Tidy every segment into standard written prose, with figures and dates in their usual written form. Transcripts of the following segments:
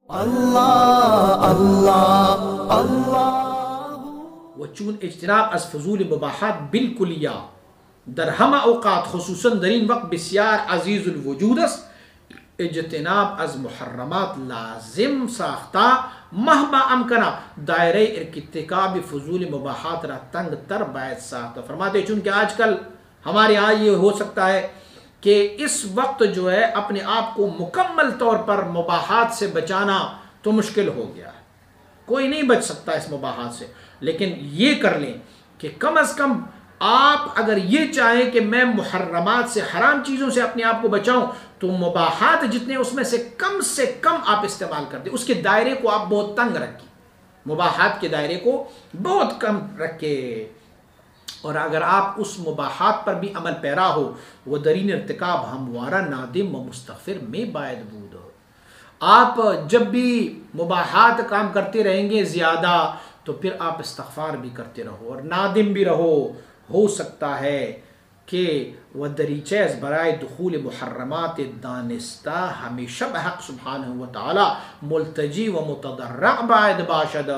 اللہ اللہ اللہ. و چون اجتناب از فضول مباحات بالکلیہ در همه اوقات خصوصا در این وقت بسیار عزیز الوجود است، اجتناب از محرمات لازم ساختہ مهما امکنا دائرہ ارتکاب فضول مباحات را تنگ تر باید ساختہ. فرماتے ہیں چونکہ آج کل ہمارے یہاں یہ ہو سکتا ہے کہ اس وقت جو ہے اپنے آپ کو مکمل طور پر مباحات سے بچانا تو مشکل ہو گیا ہے، کوئی نہیں بچ سکتا اس مباحات سے، لیکن یہ کر لیں کہ کم از کم آپ اگر یہ چاہیں کہ میں محرمات سے، حرام چیزوں سے اپنے آپ کو بچاؤں، تو مباحات جتنے اس میں سے کم آپ استعمال کر دیں. اس کے دائرے کو آپ بہت تنگ رکھیں، مباحات کے دائرے کو بہت کم رکھیں. اور اگر آپ اس مباحات پر بھی عمل پیرا ہو، وہ درین ارتکاب ہموارا نادم و مستغفر میں باید بود ہو. آپ جب بھی مباحات کام کرتے رہیں گے زیادہ تو پھر آپ استغفار بھی کرتے رہو اور نادم بھی رہو. ہو سکتا ہے کہ وہ دریچہ از برائے دخول محرمات دانستہ ہمیشہ بحق سبحانہ و تعالی ملتجی و متضرع باید باشد.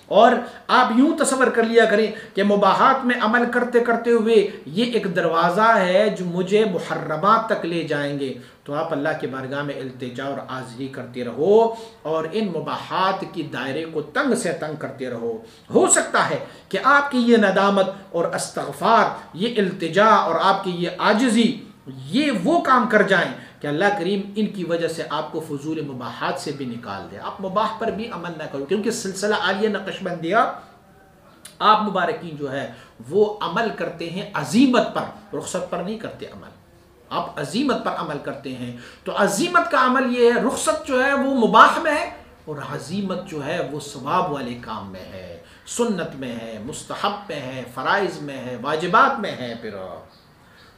اور آپ یوں تصور کر لیا کریں کہ مباحات میں عمل کرتے کرتے ہوئے یہ ایک دروازہ ہے جو مجھے محرمات تک لے جائیں گے، تو آپ اللہ کے بارگاہ میں التجا اور عاجزی کرتے رہو اور ان مباحات کی دائرے کو تنگ سے تنگ کرتے رہو. ہو سکتا ہے کہ آپ کی یہ ندامت اور استغفار، یہ التجا اور آپ کی یہ عاجزی، یہ وہ کام کر جائیں کہ اللہ کریم ان کی وجہ سے آپ کو فضول مباحات سے بھی نکال دے. آپ مباح پر بھی عمل نہ کرو، کیونکہ سلسلہ عالیہ نقش بندیہ آپ مبارکین جو ہے وہ عمل کرتے ہیں عزیمت پر، رخصت پر نہیں کرتے عمل. آپ عزیمت پر عمل کرتے ہیں، تو عزیمت کا عمل یہ ہے، رخصت جو ہے وہ مباح میں ہے اور عزیمت جو ہے وہ ثواب والے کام میں ہے، سنت میں ہے، مستحب میں ہے، فرائض میں ہے، واجبات میں ہے. پھر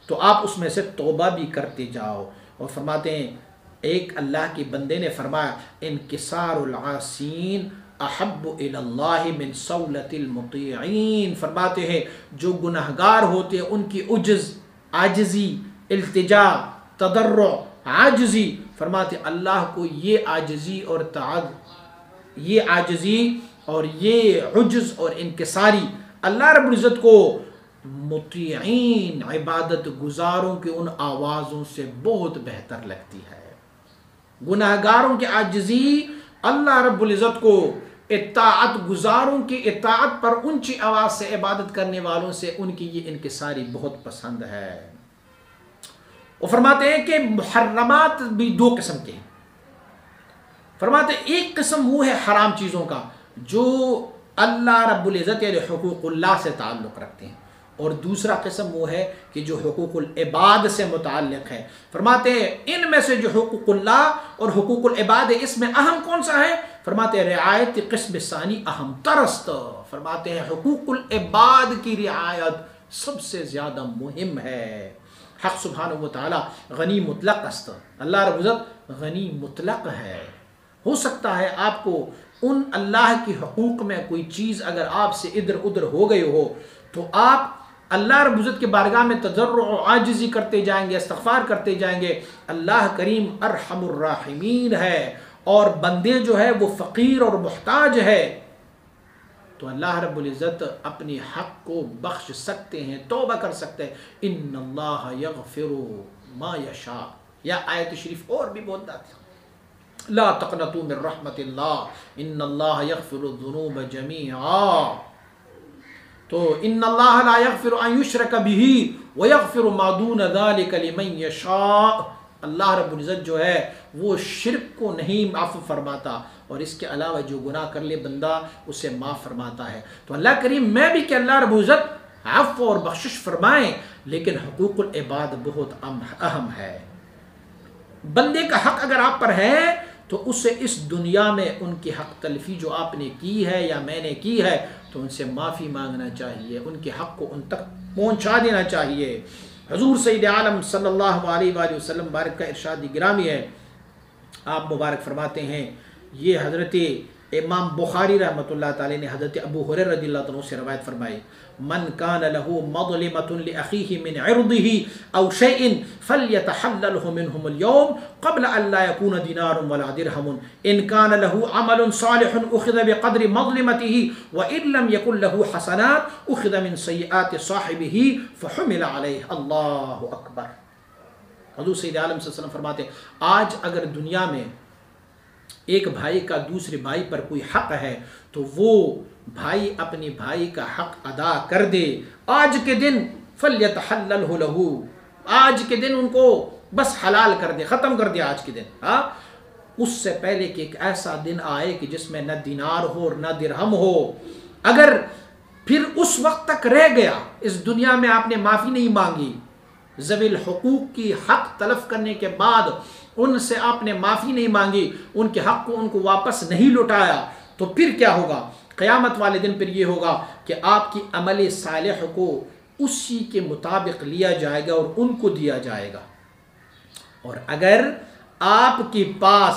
تو آپ اس میں سے توبہ بھی کرتے جاؤ. اور فرماتے ہیں ایک اللہ کے بندے نے فرمایا انکسار العاصین احب الی اللہ من صولۃ المطیعین. فرماتے ہیں جو گناہگار ہوتے ہیں ان کی عاجزی، التجا، تضرع، عاجزی، فرماتے اللہ کو یہ عاجزی اور یہ عجز اور انکساری اللہ رب العزت کو مطیعین عبادت گزاروں کے ان آوازوں سے بہت بہتر لگتی ہے. گناہگاروں کی عاجزی اللہ رب العزت کو اطاعت گزاروں کی اطاعت پر اونچی آواز سے عبادت کرنے والوں سے ان کی یہ انکساری بہت پسند ہے. وہ فرماتے ہیں کہ محرمات بھی دو قسم کے ہیں. فرماتے ہیں ایک قسم وہ ہے حرام چیزوں کا جو اللہ رب العزت یعنی حقوق اللہ سے تعلق رکھتے ہیں، اور دوسرا قسم وہ ہے کہ جو حقوق العباد سے متعلق ہے. فرماتے ہیں ان میں سے جو حقوق اللہ اور حقوق العباد ہے اس میں اہم کون سا ہے؟ فرماتے ہیں رعایت قسم ثانی اہم ترست. فرماتے ہیں حقوق العباد کی رعایت سب سے زیادہ مہم ہے. حق سبحانہ و تعالی غنی مطلق است، اللہ رب العزت غنی مطلق ہے. ہو سکتا ہے آپ کو ان اللہ کی حقوق میں کوئی چیز اگر آپ سے ادھر ادھر ہو گئی ہو تو آپ اللہ رب العزت کے بارگاہ میں تضرع و عاجزی کرتے جائیں گے، استغفار کرتے جائیں گے. اللہ کریم ارحم الراحمین ہے اور بندے جو ہے وہ فقیر اور محتاج ہے، تو اللہ رب العزت اپنی حق کو بخش سکتے ہیں، توبہ کر سکتے ہیں. ان اللہ یغفر ما یشاء. یا آیت شریف اور بھی بہت آتی ہے لا تقنطوا من رحمت اللہ ان اللہ یغفر الذنوب جمیعا. تو ان اللہ لا یغفر ان یشرک بہ ویغفر ما دون ذلک لمن یشاء. اللہ رب العزت جو ہے وہ شرک کو نہیں معاف فرماتا اور اس کے علاوہ جو گناہ کر لے بندہ اسے معاف فرماتا ہے. تو اللہ کریم میں بھی کہ اللہ رب العزت عفو اور بخشش فرمائیں، لیکن حقوق العباد بہت اہم ہے. بندے کا حق اگر آپ پر ہے تو اسے اس دنیا میں ان کی حق تلفی جو آپ نے کی ہے یا میں نے کی ہے تو ان سے معافی مانگنا چاہیے، ان کے حق کو ان تک پہنچا دینا چاہیے. حضور سید عالم صلی اللہ علیہ وآلہ وسلم مبارک کا ارشاد گرامی ہے. آپ مبارک فرماتے ہیں یہ حضرت امام بخاری رحمۃ اللہ تعالی نے حضرت ابو ہریرہ رضی اللہ عنہ سے روایت فرمائی، من کان له مظلمة لأخيه من عرضه او شيء فليتحلله منهم اليوم قبل ان لا يكون دينار ولا درهم، ان كان له عمل صالح اخذ بقدر مظلمته وان لم يكن له حسنات اخذ من سيئات صاحبه فحمل عليه۔ اللہ اکبر۔ حضور سید عالم صلی اللہ علیہ وسلم فرماتے ہیں آج اگر دنیا میں ایک بھائی کا دوسرے بھائی پر کوئی حق ہے تو وہ بھائی اپنے بھائی کا حق ادا کر دے آج کے دن، فَلْيَتَحَلَّلْهُ لَهُ، آج کے دن ان کو بس حلال کر دے، ختم کر دے آج کے دن، اس سے پہلے کہ ایک ایسا دن آئے کہ جس میں نہ دینار ہو اور نہ درہم ہو۔ اگر پھر اس وقت تک رہ گیا، اس دنیا میں آپ نے معافی نہیں مانگی، ذوی الحقوق کی حق تلف کرنے کے بعد ان سے آپ نے معافی نہیں مانگی، ان کے حق کو ان کو واپس نہیں لوٹایا، تو پھر کیا ہوگا؟ قیامت والے دن پھر یہ ہوگا کہ آپ کی عمل صالح کو اسی کے مطابق لیا جائے گا اور ان کو دیا جائے گا۔ اور اگر آپ کے پاس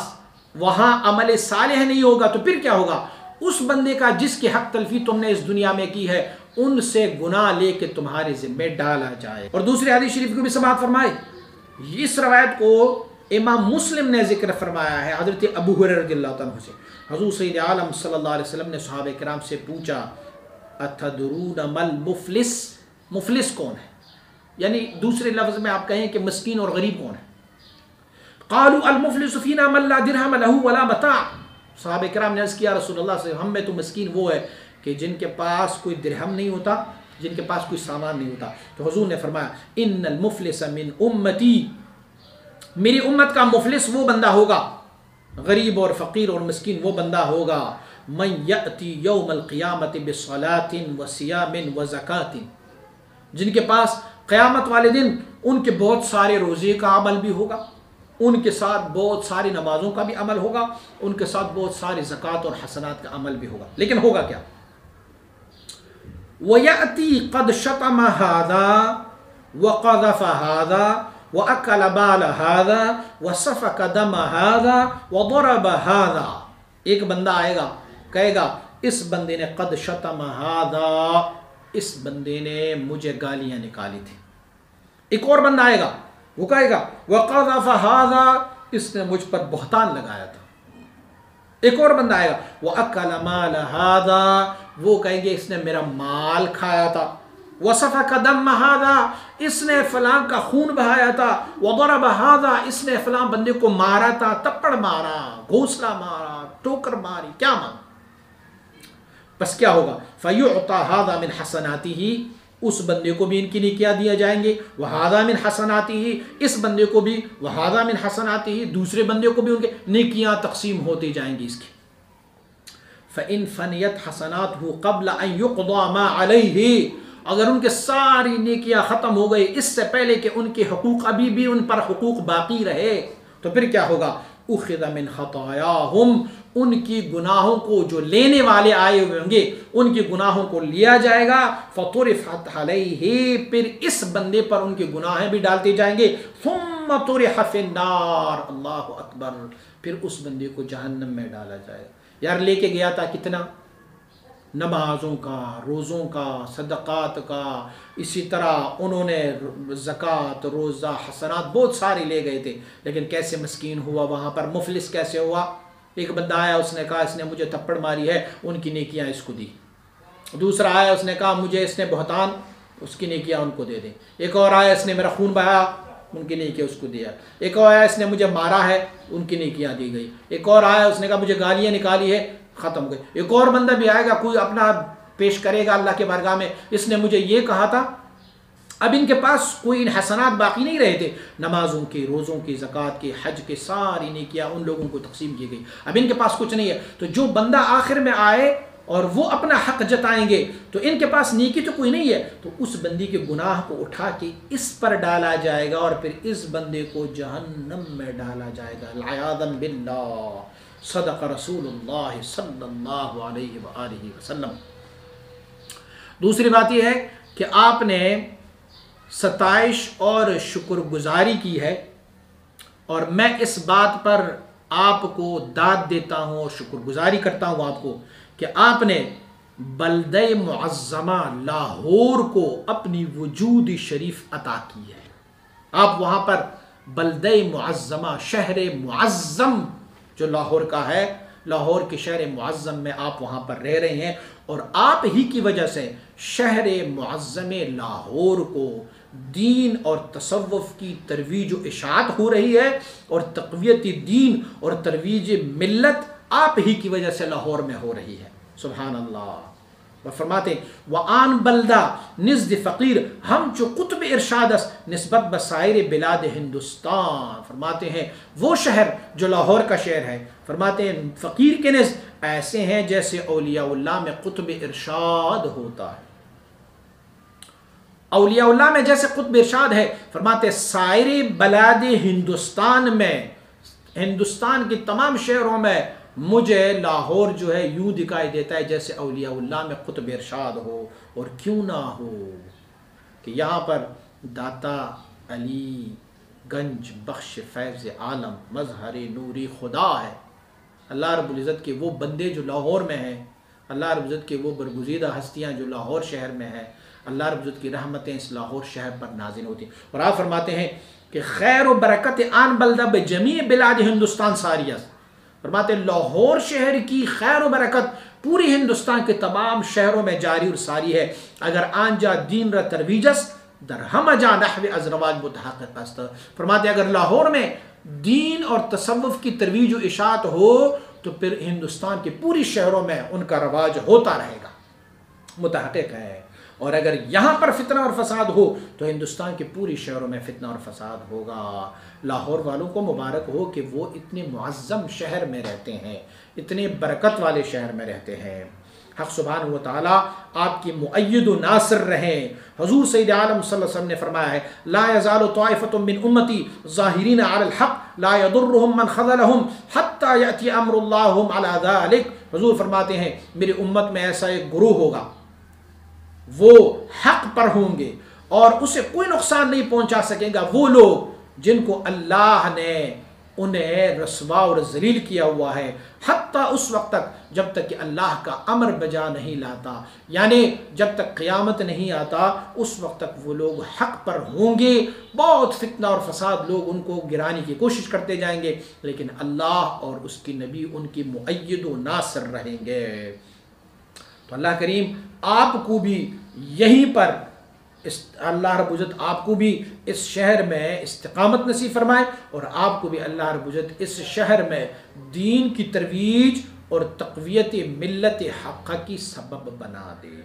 وہاں عمل صالح نہیں ہوگا تو پھر کیا ہوگا؟ اس بندے کا جس کی حق تلفی تم نے اس دنیا میں کی ہے ان سے گناہ لے کے تمہارے ذمہ ڈالا جائے۔ اور دوسری حدیث شریف کو بھی سماعت فرمائے، اس روایت کو امام مسلم نے ذکر فرمایا ہے حضرت ابو ہریرہ رضی اللہ عنہ سے۔ حضور سید عالم صلی اللہ علیہ وسلم نے صحابہ کرام سے پوچھا اتدرون مل مفلس، مفلس کون ہے؟ یعنی دوسرے لفظ میں آپ کہیں کہ مسکین اور غریب کون ہے؟ قالوا المفلس فینا من لا درہم له ولا متاع۔ صحابہ کرام نے عرض کیا رسول اللہ صلی اللہ علیہ وسلم، ہم میں تو مسکین وہ ہے کہ جن کے پاس کوئی درہم نہیں ہوتا، جن کے پاس کوئی سامان نہیں ہوتا۔ تو حضور نے فرمایا ان المفلس من امتی، میری امت کا مفلس وہ بندہ ہوگا، غریب اور فقیر اور مسکین وہ بندہ ہوگا، من یأتی یوم القیامت بصلاۃ وصیام وزکاۃ، جن کے پاس قیامت والے دن ان کے بہت سارے روزے کا عمل بھی ہوگا، ان کے ساتھ بہت ساری نمازوں کا بھی عمل ہوگا، ان کے ساتھ بہت ساری زکوٰۃ اور حسنات کا عمل بھی ہوگا، لیکن ہوگا کیا؟ وَيَأْتِي قَدْ شَتَمَ هَذَا وَقَذَفَ هَذَا وَأَكَلَ بَالَ هَذَا وَسَفَكَ دَمَ هَذَا وَضَرَبَ هَذَا، ایک بندہ آئے گا کہے گا اس بندے نے قد شتم هذا، اس بندے نے مجھے گالیاں نکالی تھی۔ ایک اور بندہ آئے گا وہ کہے گا وَقَذَفَ هَذَا، اس نے مجھ پر بہتان لگایا تھا۔ ایک اور بندہ آئے گا وَأَكَلَ مَالَ هَذَا، وہ کہیں گے اس نے میرا مال کھایا تھا۔ وَسَفَكَ دَمَّ هَذَا، اس نے فلاں کا خون بہایا تھا۔ وَضَرَبَ هَذَا، اس نے فلاں بندے کو مارا تھا، تپڑ مارا، گھونسلا مارا، ٹوکر ماری، کیا مارا؟ بس کیا ہوگا؟ فَيُعْطَى هَذَا مِنْ حَسَنَاتِهِ، اس بندے کو بھی ان کی نیکیاں دیا جائیں گے، وَهَذَا مِنْ حَسَنَاتِهِ، اس بندے کو بھی وَهَذَا مِنْ حَسَنَاتِهِ، دوسرے بندے کو بھی ان کے نیکیاں تقسیم ہوتی جائیں گی اس کی۔ فَإِنْ فَنِيَتْ حَسَنَاتُهُ قَبْلَ أَنْ يُقْضَى مَا عَلَيْهِ، اگر ان کے ساری نیکیاں ختم ہو گئی اس سے پہلے کہ ان کے حقوق ابھی بھی ان پر حقوق باقی رہے، تو پھر کیا ہوگا؟ اخذ من خطاياهم، ان کی گناہوں کو جو لینے والے آئے ہوئے ہوں گے ان کی گناہوں کو لیا جائے گا، فطرحت علیہ، پھر اس بندے پر ان کے گناہیں بھی ڈالتے جائیں گے، ثم طرح فی النار، اللہ اکبر، پھر اس بندے کو جہنم میں ڈالا جائے گا۔ یار لے کے گیا تھا کتنا؟ نمازوں کا، روزوں کا، صدقات کا، اسی طرح انہوں نے زکوٰۃ، روزہ، حسنات بہت سارے لے گئے تھے، لیکن کیسے مسکین ہوا وہاں پر، مفلس کیسے ہوا؟ ایک بندہ آیا اس نے کہا اس نے مجھے تھپڑ ماری ہے، ان کی نیکیاں اس کو دی۔ دوسرا آیا اس نے کہا مجھے اس نے بہتان، اس کی نیکیاں ان کو دے دیں۔ ایک اور آیا اس نے میرا خون بہایا، ان کی نیکیاں اس کو دیا۔ ایک اور آیا اس نے مجھے مارا ہے، ان کی نیکیاں دی گئی۔ ایک اور آیا اس نے کہا مجھے گالیاں نکالی ہے، ختم ہو گئی۔ ایک اور بندہ بھی آئے گا، کوئی اپنا پیش کرے گا اللہ کے بارگاہ میں، اس نے مجھے یہ کہا تھا، اب ان کے پاس کوئی ان حسنات باقی نہیں رہے تھے، نمازوں کی، روزوں کی، زکوٰۃ کی، حج کے، ساری نیکیاں ان لوگوں کو تقسیم کی گئی، اب ان کے پاس کچھ نہیں ہے۔ تو جو بندہ آخر میں آئے اور وہ اپنا حق جتائیں گے تو ان کے پاس نیکی تو کوئی نہیں ہے، تو اس بندی کے گناہ کو اٹھا کے اس پر ڈالا جائے گا اور پھر اس بندے کو جہنم میں ڈالا جائے گا، العیاذ باللہ۔ صدق رسول اللہ صلی اللہ علیہ وآلہ وسلم۔ دوسری بات یہ ہے کہ آپ نے ستائش اور شکر گزاری کی ہے، اور میں اس بات پر آپ کو داد دیتا ہوں اور شکر گزاری کرتا ہوں آپ کو کہ آپ نے بلدہ معظمہ لاہور کو اپنی وجود شریف عطا کی ہے. آپ وہاں پر بلدہ معظمہ، شہر معظم جو لاہور کا ہے، لاہور کے شہر معظم میں آپ وہاں پر رہ رہے ہیں، اور آپ ہی کی وجہ سے شہر معظم لاہور کو دین اور تصوف کی ترویج و اشاعت ہو رہی ہے، اور تقویت دین اور ترویج ملت آپ ہی کی وجہ سے لاہور میں ہو رہی ہے. سبحان اللہ. اور فرماتے ہیں وآن بلدہ نزد فقیر ہم چو قطب ارشاد است نسبت بسائر بلاد ہندوستان. فرماتے ہیں وہ شہر جو لاہور کا شہر ہے، فرماتے ہیں فقیر کے نزد ایسے ہیں جیسے اولیاء اللہ میں قطب ارشاد ہوتا ہے. اولیاء اللہ میں جیسے قطب ارشاد ہے، فرماتے ہیں سائر بلاد ہندوستان میں، ہندوستان کی تمام شہروں میں مجھے لاہور جو ہے یوں دکھائی دیتا ہے جیسے اولیاء اللہ میں قطب ارشاد ہو. اور کیوں نہ ہو کہ یہاں پر داتا علی گنج بخش فیض عالم مظہر نوری خدا ہے. اللہ رب العزت کے وہ بندے جو لاہور میں ہیں، اللہ رب العزت کے وہ برگزیدہ ہستیاں جو لاہور شہر میں ہیں، اللہ رب العزت کی رحمتیں اس لاہور شہر پر نازل ہوتی ہیں. اور آپ فرماتے ہیں کہ خیر و برکت آن بلدہ بجمیع بلاد ہندوستان ساریہ. فرماتے ہیں لاہور شہر کی خیر و برکت پوری ہندوستان کے تمام شہروں میں جاری اور ساری ہے. اگر آن جا دین را ترویجس در ہم جا نحو از رواج متحقق است. فرماتے ہیں اگر لاہور میں دین اور تصوف کی ترویج و اشاعت ہو تو پھر ہندوستان کے پوری شہروں میں ان کا رواج ہوتا رہے گا، متحقق ہے. اور اگر یہاں پر فتنہ اور فساد ہو تو ہندوستان کے پوری شہروں میں فتنہ اور فساد ہوگا. لاہور والوں کو مبارک ہو کہ وہ اتنے معظم شہر میں رہتے ہیں، اتنے برکت والے شہر میں رہتے ہیں. حق سبحانہ و تعالیٰ آپ کی مؤید و ناصر رہیں. حضور سید عالم صلی اللہ علیہ وسلم نے فرمایا ہے لا یزال طائفۃ من امتی ظاہرین علی الحق لا یضرهم من خذلهم حتی یأتی امر اللہ هم علی ذلک. حضور فرماتے ہیں میری امت میں ایسا ایک گروہ ہوگا، وہ حق پر ہوں گے اور اسے کوئی نقصان نہیں پہنچا سکے گا. وہ لوگ جن کو اللہ نے انہیں رسوا اور ذلیل کیا ہوا ہے حتیٰ اس وقت تک جب تک کہ اللہ کا امر بجا نہیں لاتا، یعنی جب تک قیامت نہیں آتا اس وقت تک وہ لوگ حق پر ہوں گے. بہت فتنہ اور فساد لوگ ان کو گرانے کی کوشش کرتے جائیں گے، لیکن اللہ اور اس کی نبی ان کی مؤید و ناصر رہیں گے. تو اللہ کریم آپ کو بھی یہیں پر اللہ رب العزت آپ کو بھی اس شہر میں استقامت نصیب فرمائے، اور آپ کو بھی اللہ رب العزت اس شہر میں دین کی ترویج اور تقویت ملت حقہ کی سبب بنا دے.